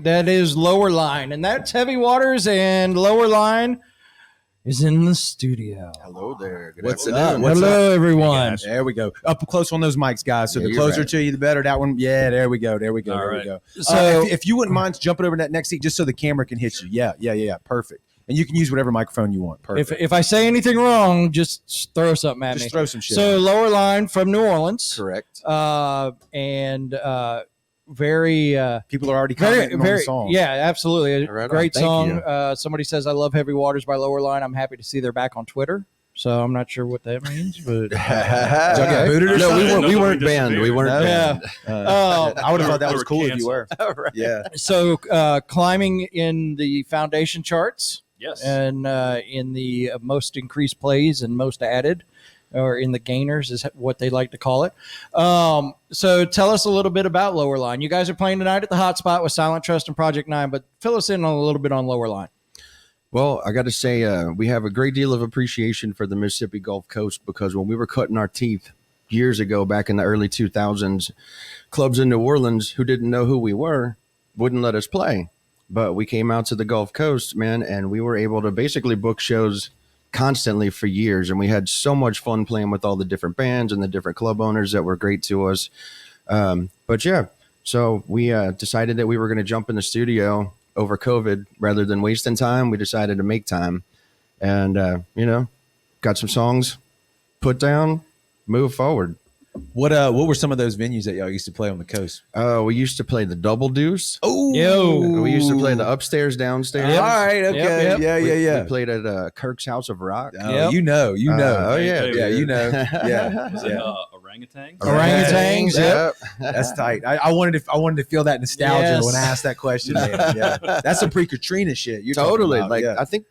That is Lowerline, and that's Heavy Waters, and Lowerline is in the studio. Hello there. Good What's afternoon. up? Hello, everyone. There we go. Up close on those mics, guys. So Yeah, the you're closer right. to you, the better. That one. Yeah, there we go. There we go. All there right. we go. So- if you wouldn't mind jumping over that next seat just so the camera can hit you. Yeah. Perfect. And you can use whatever microphone you want. Perfect. If I say anything wrong, just throw something at me. Just throw some shit. So Lowerline from New Orleans, Correct. and very, people are already very, commenting on the very, song. yeah, absolutely, Right on. great Thank song. you. Somebody says I love Heavy Waters by Lowerline. I'm happy to see they're back on Twitter. So I'm not sure what that means, but Did y'all get booted or No, something? we weren't banned. We weren't yeah. banned. I would have thought that They was were cool if you were. Yeah. So climbing in the foundation charts. Yes. And in the most increased plays and most added, or in the gainers is what they like to call it. So tell us a little bit about Lowerline. You guys are playing tonight at the Hotspot with Silent Trust and Project 9, but fill us in on a little bit on Lowerline. Well, I got to say, we have a great deal of appreciation for the Mississippi Gulf Coast because when we were cutting our teeth years ago, back in the early 2000s, clubs in New Orleans who didn't know who we were wouldn't let us play. But we came out to the Gulf Coast, man, and we were able to basically book shows constantly for years. And we had so much fun playing with all the different bands and the different club owners that were great to us. But yeah, so we decided that we were going to jump in the studio over COVID rather than wasting time. We decided to make time and, got some songs put down, move forward. What were some of those venues that y'all used to play on the coast? We used to play the Double Deuce. Oh, Yo. We used to play the upstairs, downstairs. Yep. All right, okay, Yep. yeah. We played at Kirk's House of Rock. Oh, Yep. you know. Oh, yeah. Yeah, you know. Yeah. Was it orangutans? Orangutans, Yep. That's tight. I wanted to feel that nostalgia Yes. when I asked that question. Man. Yeah, that's some pre-Katrina shit. You're Totally. talking about. I think,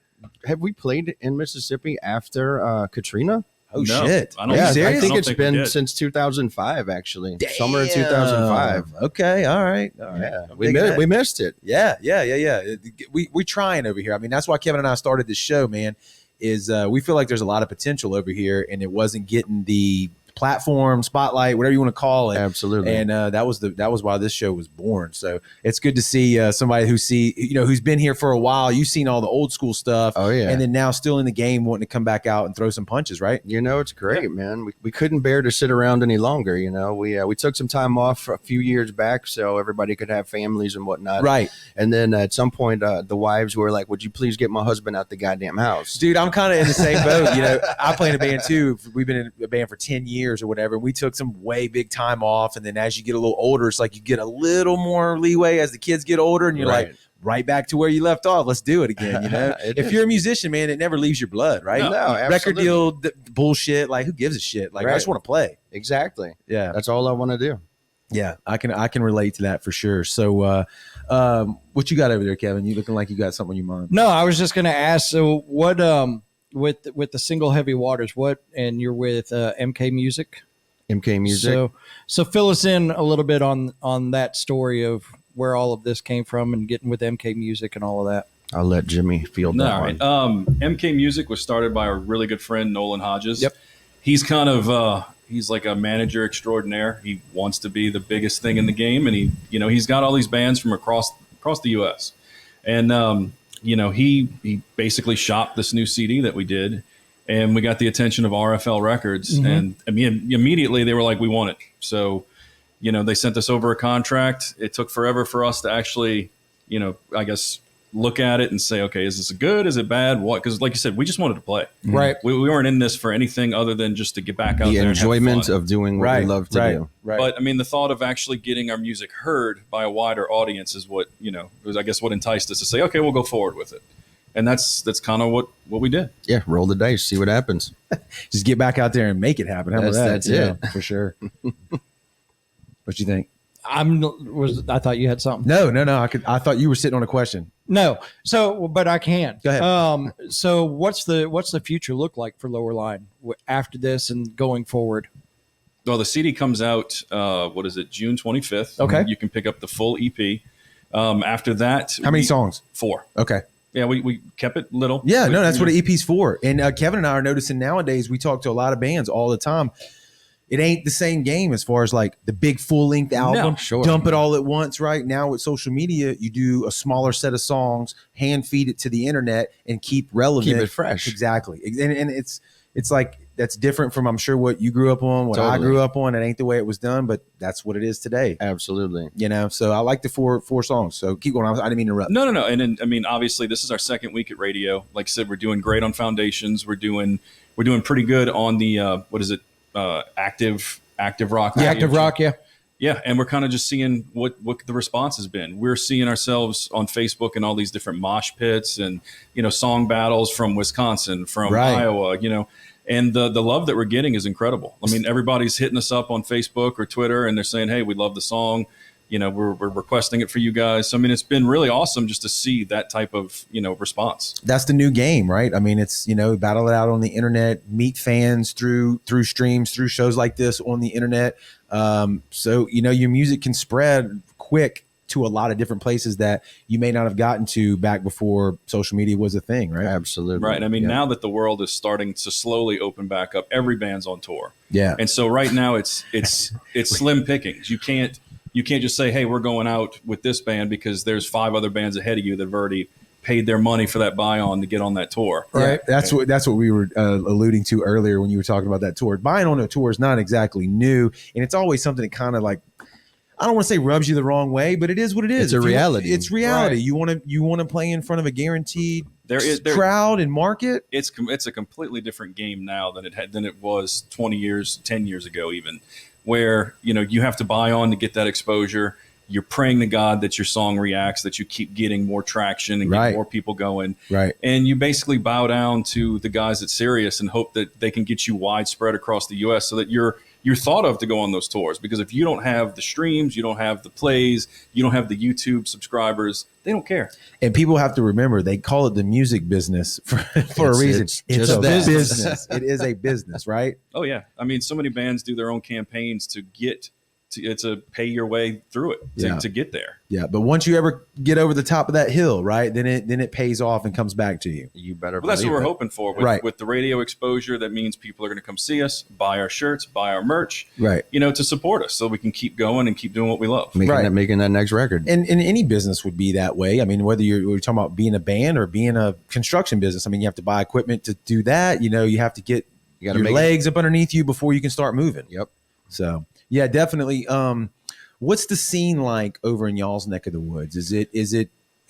have we played in Mississippi after Katrina? Oh No, shit! I don't Yeah, serious? I think I it's don't think we been did. since 2005, actually. Damn. Summer of 2005. Okay, all right. Yeah, I'm we digging that. missed it. Yeah. We trying over here. I mean, that's why Kevin and I started this show, man. Is we feel like there's a lot of potential over here, and it wasn't getting the platform, spotlight, whatever you want to call it. Absolutely. And that was why this show was born. So it's good to see somebody who's been here for a while. You've seen all the old school stuff. Oh, yeah. And then now still in the game, wanting to come back out and throw some punches, right? It's great, man. We couldn't bear to sit around any longer. We took some time off for a few years back so everybody could have families and whatnot. Right. And then at some point, the wives were like, "Would you please get my husband out the goddamn house?" Dude, I'm kind of in the same boat. I play in a band too. We've been in a band for 10 years or whatever. We took some way big time off. And then as you get a little older, it's like you get a little more leeway as the kids get older. And you're like, right back to where you left off. Let's do it again. If you're a musician, man, it never leaves your blood, right? No, Record absolutely. deal bullshit. Like, who gives a shit? Like, I Right. just want to play. Exactly. Yeah. That's all I want to do. Yeah. I can relate to that for sure. So, what you got over there, Kevin? You looking like you got something on your mind. No, I was just going to ask. So what with the single Heavy Waters? And you're with MK Music. MK Music. So fill us in a little bit on that story of where all of this came from and getting with MK Music and all of that. I'll let Jimmy field that All one. right. MK Music was started by a really good friend, Nolan Hodges. Yep. He's kind of he's like a manager extraordinaire. He wants to be the biggest thing in the game, and he's got all these bands from across the U.S. And he basically shopped this new CD that we did, and we got the attention of RFL Records, Mm-hmm. and I mean immediately they were like, "We want it." So, they sent us over a contract. It took forever for us to actually, I guess, look at it and say, okay, is this good? Is it bad? What? Because like you said, we just wanted to play. Right. We weren't in this for anything other than just to get back out The there and enjoyment have fun. of doing what we love to do. Right. But I mean, the thought of actually getting our music heard by a wider audience is what, was, I guess, what enticed us to say, okay, we'll go forward with it. And that's kind of what we did. Yeah, roll the dice, see what happens. Just get back out there and make it happen. How about that? That's it. For sure. What you think? I thought you had something. No. I thought you were sitting on a question. No. So, but I can. Go ahead. So what's the future look like for Lowerline after this and going forward? Well, the CD comes out, June 25th. Okay. You can pick up the full EP. After that. How many songs? 4. Okay. Yeah, we kept it little. Yeah, no, that's what an EP's for. And Kevin and I are noticing nowadays, we talk to a lot of bands all the time. it ain't the same game as far as like the big full length album. sure. Dump it all at once. Right now with social media, you do a smaller set of songs, hand feed it to the internet, and keep relevant, Keep it fresh. Exactly, and it's like that's different from I'm sure what you grew up on, what I Totally. grew up on. It ain't the way it was done, but that's what it is today. Absolutely. You know, so I like the four songs. So keep going. I didn't mean to interrupt. No. And then, I mean, obviously, this is our second week at radio. Like I said, we're doing great on Foundations. We're doing pretty good on the active rock. Yeah, active rock. Yeah. Yeah, and we're kind of just seeing what the response has been. We're seeing ourselves on Facebook and all these different mosh pits and song battles from Wisconsin, from Iowa, and the love that we're getting is incredible. I mean, everybody's hitting us up on Facebook or Twitter, and they're saying, "Hey, we love the song. We're requesting it for you guys." So I mean, it's been really awesome just to see that type of response. That's the new game, right? I mean, it's battle it out on the internet, meet fans through streams, through shows like this on the internet. So your music can spread quick to a lot of different places that you may not have gotten to back before social media was a thing, right? Absolutely. Right. I mean, now that the world is starting to slowly open back up, every band's on tour. Yeah. And so right now it's slim pickings. You can't just say, "Hey, we're going out with this band," because there's 5 other bands ahead of you that have already paid their money for that buy-on to get on that tour. Right. Yeah, that's what we were alluding to earlier when you were talking about that tour. Buying on a tour is not exactly new, and it's always something that kind of like, I don't want to say rubs you the wrong way, but it is what it is. It's a reality. It's reality. Right. You want to play in front of a guaranteed There crowd and market. It's a completely different game now than it was 20 years, 10 years ago, even, where you have to buy on to get that exposure. You're praying to God that your song reacts, that you keep getting more traction and get more people going. Right. And you basically bow down to the guys at Sirius and hope that they can get you widespread across the U.S. so that you're thought of to go on those tours. Because if you don't have the streams, you don't have the plays, you don't have the YouTube subscribers, they don't care. And people have to remember, they call it the music business for a reason. It's a business. It is a business, right? Oh, yeah. I mean, so many bands do their own campaigns to get to pay your way through it to get there. Yeah, but once you ever get over the top of that hill, right, then it pays off and comes back to you. You better. Well, that's what we're hoping for with the radio exposure. That means people are going to come see us, buy our shirts, buy our merch, right? To support us, so we can keep going and keep doing what we love. Making that next record. And any business would be that way. I mean, whether we're talking about being a band or being a construction business. I mean, you have to buy equipment to do that. You have to get your legs up underneath you before you can start moving. Yep. So. Yeah, definitely. What's the scene like over in y'all's neck of the woods? It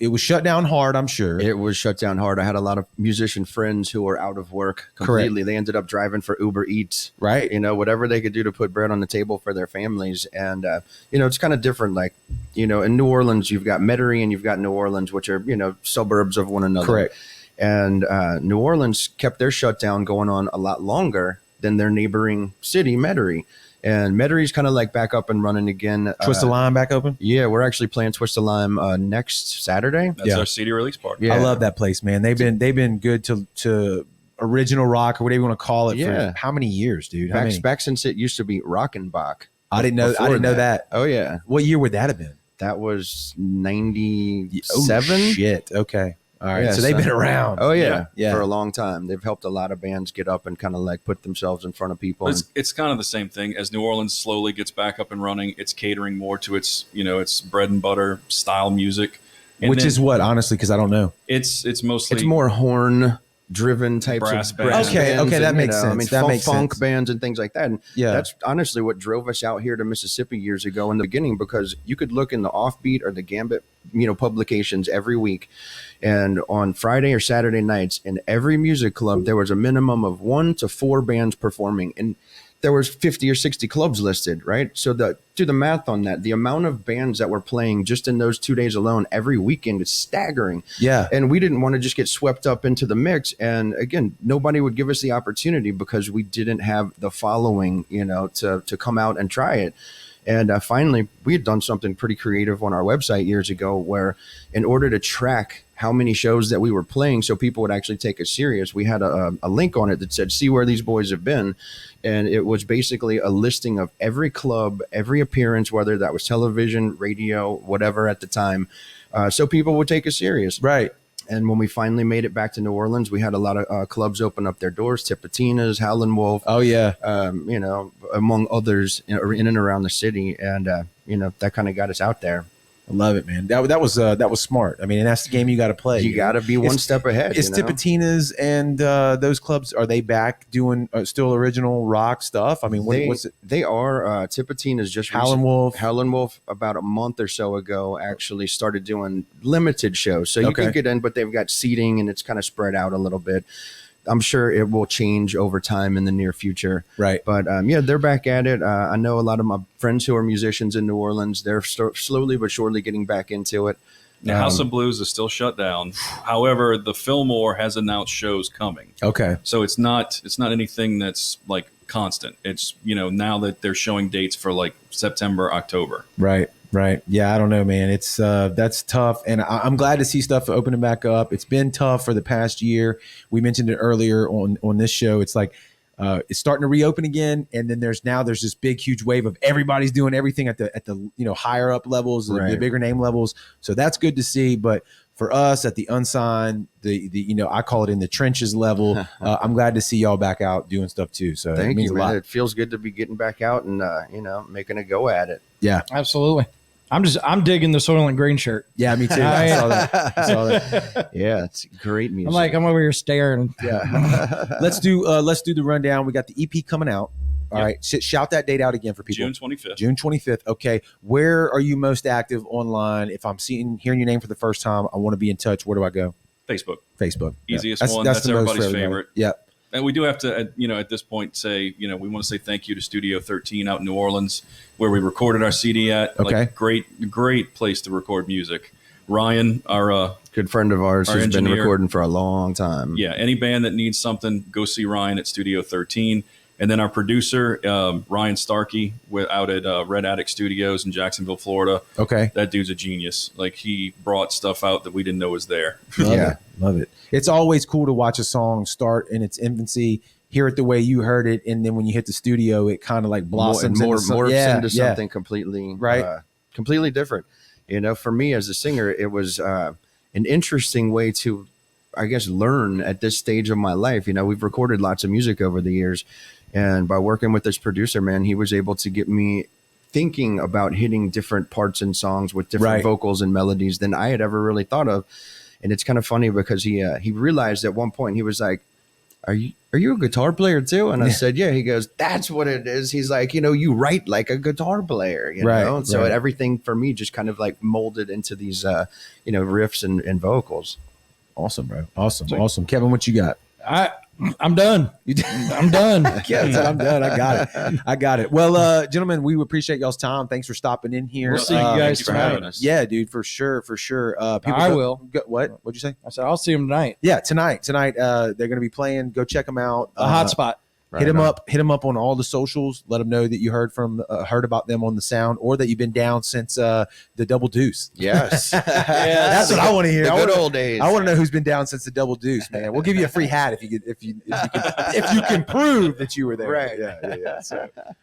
was shut down hard, I'm sure. It was shut down hard. I had a lot of musician friends who were out of work completely. Correct. They ended up driving for Uber Eats, right? Whatever they could do to put bread on the table for their families. And, it's kind of different. Like, in New Orleans, you've got Metairie and you've got New Orleans, which are, suburbs of one another. Correct. And New Orleans kept their shutdown going on a lot longer than their neighboring city, Metairie. And Metairie's kind of like back up and running again. Twist the Lime back open? Yeah, we're actually playing Twist the Lime next Saturday. That's our CD release party. Yeah. I love that place, man. They've been good to original rock or whatever you want to call it for how many years, dude? Back since it used to be Rockenbach. I didn't know that. Oh yeah. What year would that have been? That was 97. Oh, shit. Okay. All right. So they've been around. Oh yeah, for a long time. They've helped a lot of bands get up and kind of like put themselves in front of people. It's kind of the same thing as New Orleans slowly gets back up and running. It's catering more to its its bread and butter style music, which is what, honestly, because I don't know. It's mostly more horn driven types brass of bands. Okay, that makes sense. I mean, that makes funk sense. bands and things like that. And that's honestly what drove us out here to Mississippi years ago in the beginning, because you could look in the Offbeat or the Gambit, publications every week, and on Friday or Saturday nights in every music club there was a minimum of 1 to 4 bands performing, and there was 50 or 60 clubs listed, right? So do the math on that. The amount of bands that were playing just in those 2 days alone every weekend is staggering. Yeah. And we didn't want to just get swept up into the mix. And again, nobody would give us the opportunity because we didn't have the following, to come out and try it. And finally, we had done something pretty creative on our website years ago where, in order to track how many shows that we were playing so people would actually take us serious, we had a link on it that said, "See where these boys have been." And it was basically a listing of every club, every appearance, whether that was television, radio, whatever at the time. So people would take us serious. Right. And when we finally made it back to New Orleans, we had a lot of clubs open up their doors, Tipitina's, Howlin' Wolf, Oh yeah. you know, among others in and around the city. And, you know, that kind of got us out there. I love it, man. That was smart. I mean, and that's the game you got to play. You got to be one step ahead. Is you know? Tipitina's and those clubs, are they back doing still original rock stuff? I mean, what's it? They are. Tipitina's just Howlin' Wolf. Howlin' Wolf about a month or so ago actually started doing limited shows. So you can get in, but they've got seating and it's kind of spread out a little bit. I'm sure it will change over time in the near future. Right. But yeah, they're back at it. I know a lot of my friends who are musicians in New Orleans. They're slowly but surely getting back into it. Now, House of Blues is still shut down. However, the Fillmore has announced shows coming. Okay. So it's not anything that's like constant. It's, you know, now that they're showing dates for like September, October. Right. Right. Yeah. I don't know, man. It's that's tough. And I'm glad to see stuff opening back up. It's been tough for the past year. We mentioned it earlier on this show. It's like it's starting to reopen again. And then there's this big, huge wave of everybody's doing everything at the you know, higher up levels, the bigger name levels. So that's good to see. But for us at the unsigned, the you know, I call it in the trenches level, I'm glad to see y'all back out doing stuff too. So Thank it means you, a lot. man. It feels good to be getting back out and, you know, making a go at it. Yeah. Absolutely. I'm digging the Soil and Green shirt. Yeah, me too. I saw that. I saw that. Yeah, it's great music. I'm over here staring. Yeah. Let's do the rundown. We got the EP coming out. All right. Shout that date out again for people. June 25th. June 25th. Okay. Where are you most active online? If I'm hearing your name for the first time, I want to be in touch. Where do I go? Facebook. Facebook. Easiest Yeah. one. That's the most everybody's for everybody. favorite. Yeah. And we do have to, you know, at this point say, you know, we want to say thank you to Studio 13 out in New Orleans, where we recorded our CD at. Okay. Like, great place to record music. Ryan, our good friend of ours our who's been engineer. recording for a long time. yeah, any band that needs something, go see Ryan at Studio 13. And then our producer, Ryan Starkey, out at Red Attic Studios in Jacksonville, Florida. Okay. That dude's a genius. Like, he brought stuff out that we didn't know was there. Love it. It's always cool to watch a song start in its infancy, hear it the way you heard it, and then when you hit the studio, it kind of like blossoms morphs into something completely completely different. You know, for me as a singer, it was an interesting way to, I guess, learn at this stage of my life. You know, we've recorded lots of music over the years, and by working with this producer, man, he was able to get me thinking about hitting different parts in songs with different vocals and melodies than I had ever really thought of. And it's kind of funny because he realized at one point, he was like, are you a guitar player too? And I said, yeah. He goes, that's what it is. He's like, you know, you write like a guitar player, you know? So everything for me just kind of like molded into these, you know, riffs and vocals. Awesome, bro. Awesome. Kevin, what you got? I'm done. I'm done. I'm done. I got it. Well, gentlemen, we appreciate y'all's time. Thanks for stopping in here. We'll see you guys for having tonight. us. Yeah, dude, for sure. I will. What? What'd you say? I said I'll see them tonight. Yeah, tonight. They're going to be playing. Go check them out. A hotspot. Hit them up on all the socials. Let them know that you heard about them on the sound, or that you've been down since the Double Deuce. Yes. That's what I want to hear. The good old days. I want to know who's been down since the Double Deuce, man. We'll give you a free hat if you can prove that you were there. Right. Yeah. So,